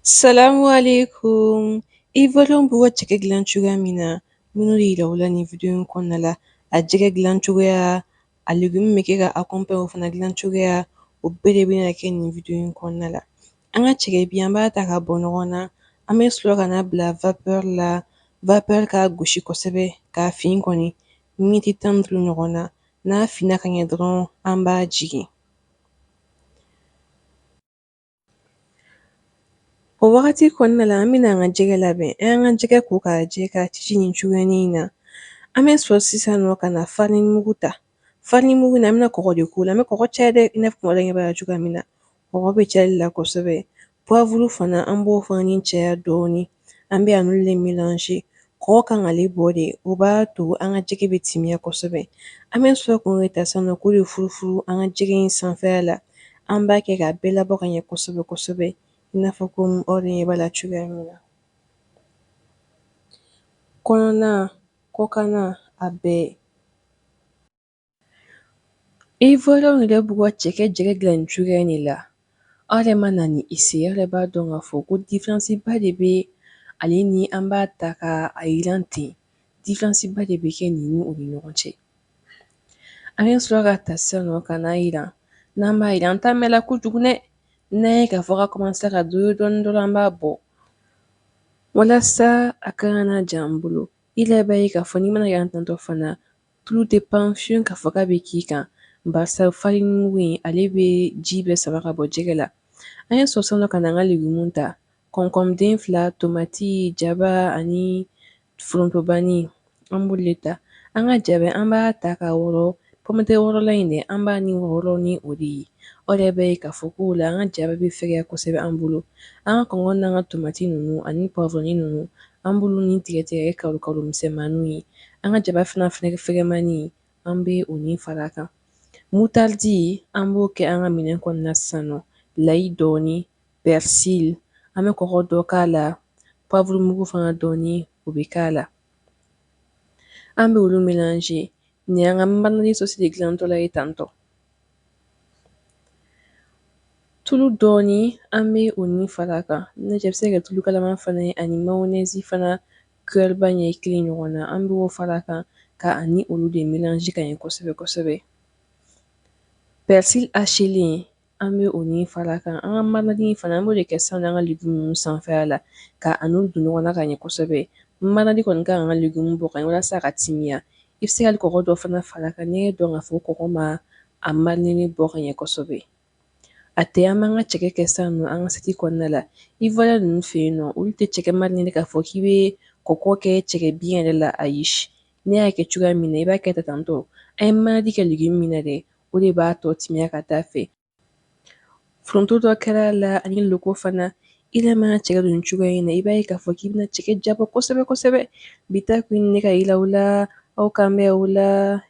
Salamu alaikum. I fɔlen bɔgɔ cɛkɛ dilan cogoya min na minnu de yira u la nin video in kɔnɔna la a jɛgɛ dilan cogoya a legume bɛ kɛ ka o fana dilan cogoya o bɛɛ de bɛna kɛ nin video in kɔnɔna la. An ka cɛkɛ bi an b'a ta ka bɔ ɲɔgɔn na an bɛ sɔrɔ ka na bila la k'a gosi kosɛbɛ k'a fin kɔni miniti 15 ɲɔgɔn na n'a finna ka ɲɛ dɔrɔn an b'a jigin. O wagati kɔnɔna la an bɛna an ka jɛgɛ labɛn an y'an ka jɛgɛ ko k'a jɛ k'a ci nin cogoya in na an bɛ sɔrɔ sisan nɔ ka na mugu ta mugu in na an bɛna kɔgɔ de k'o la an bɛ kɔgɔ caya dɛ i n'a fɔ kuma ɲɛ b'a la cogoya min na kɔgɔ bɛ cayali la kosɛbɛ fana an b'o fana ni caya dɔɔnin an bɛ yan n'olu de kɔgɔ kan k'ale bɔ de o b'a to an ka jɛgɛ bɛ timiya kosɛbɛ an bɛ sɔrɔ k'o de ta sisan nɔ k'o de furufuru an ka jɛgɛ in sanfɛla la an b'a kɛ k'a bɛɛ labɔ ka ɲɛ kosɛbɛ kosɛbɛ i n'a fɔ ko aw de ɲɛ b'a la cogoya min na kɔnɔna kɔkanna a bɛɛ i fɔlen yɛrɛ bugɔ cɛkɛ jɛgɛ dilan nin cogoya in de la aw yɛrɛ ma na ni i se aw yɛrɛ b'a dɔn k'a fɔ ko ba de bɛ ale ni an b'a ta ka a yiran ten ba de bɛ kɛ nin ni o ni ɲɔgɔn cɛ an bɛ sɔrɔ ka ta sisan nɔ ka n'a yiran n'an b'a yiran an t'a mɛn la kojugu dɛ n'an ye k'a fɔ ka ka doyo dɔɔnin dɔrɔn an b'a bɔ walasa a kana na ja an bolo i yɛrɛ b'a ye k'a fɔ n'i mana yan tantɔ fana tulu tɛ pan fiyewu k'a fɔ k'a bɛ k'i kan barisa mugu in ale bɛ ji bɛɛ sama ka bɔ jɛgɛ la an ye sɔrɔ ka na an ka legumu ta kɔnkɔniden 2 tomati jaba ani forontobani an b'olu de ta an ka jaba an b'a ta ka wɔrɔ wɔrɔla in dɛ an b'a ni wɔrɔ ni o de ye aw yɛrɛ b'a ye k'a fɔ k'o la an ka jaba bɛ fɛgɛya kosɛbɛ an bolo an ka kɔngɔ n'an ka tomati ninnu ani ninnu an b'olu ni tigɛ tigɛ kɛ misɛnmaninw ye an ka jaba fana fɛgɛmani an bɛ o ni fara a kan mutaridi an b'o kɛ an ka minɛn kɔnɔna sisan nɔ layi dɔɔnin an bɛ kɔgɔ dɔ k'a la mugu fana dɔɔnin o bɛ k'a la an bɛ olu nin y'an ka de dilantɔla ye tantɔ tulu dɔɔnin an bɛ o ni fara a kan n'a bɛ se ka kɛ tulu kalaman fana ye ani fana ba ɲɛ kelen ɲɔgɔn na an b'o fara a kan ka ani olu de ka ɲɛ kosɛbɛ kosɛbɛ an bɛ o ni fara a kan an ka fana an b'o de kɛ sanni an ka ninnu sanfɛla la ka n'u don ɲɔgɔn na ka ɲɛ kosɛbɛ kɔni kan ka bɔ ka ɲɛ walasa a ka timiya i bɛ se ka kɔgɔ dɔ fana far'a kan n'i ye dɔn k'a fɔ kɔgɔ ma a bɔ ka ɲɛ kosɛbɛ a tɛ an b'an ka cɛkɛ kɛ sisan nɔ an ka kɔnɔna la i ninnu fɛ yen nɔ olu tɛ cɛkɛ k'a fɔ k'i bɛ kɔkɔ kɛ cɛkɛ bin yɛrɛ la ayi n'i y'a kɛ cogoya min na i b'a kɛ tan tɔ an ye kɛ min na dɛ o de b'a tɔ timiya ka taa fɛ foronto dɔ kɛra la ani loko fana i yɛrɛ mana cɛkɛ don cogoya in na i b'a ye k'a fɔ k'i bɛna cɛkɛ jabɔ kosɛbɛ kosɛbɛ bi ta kun ne ka yira u la aw kan bɛ o la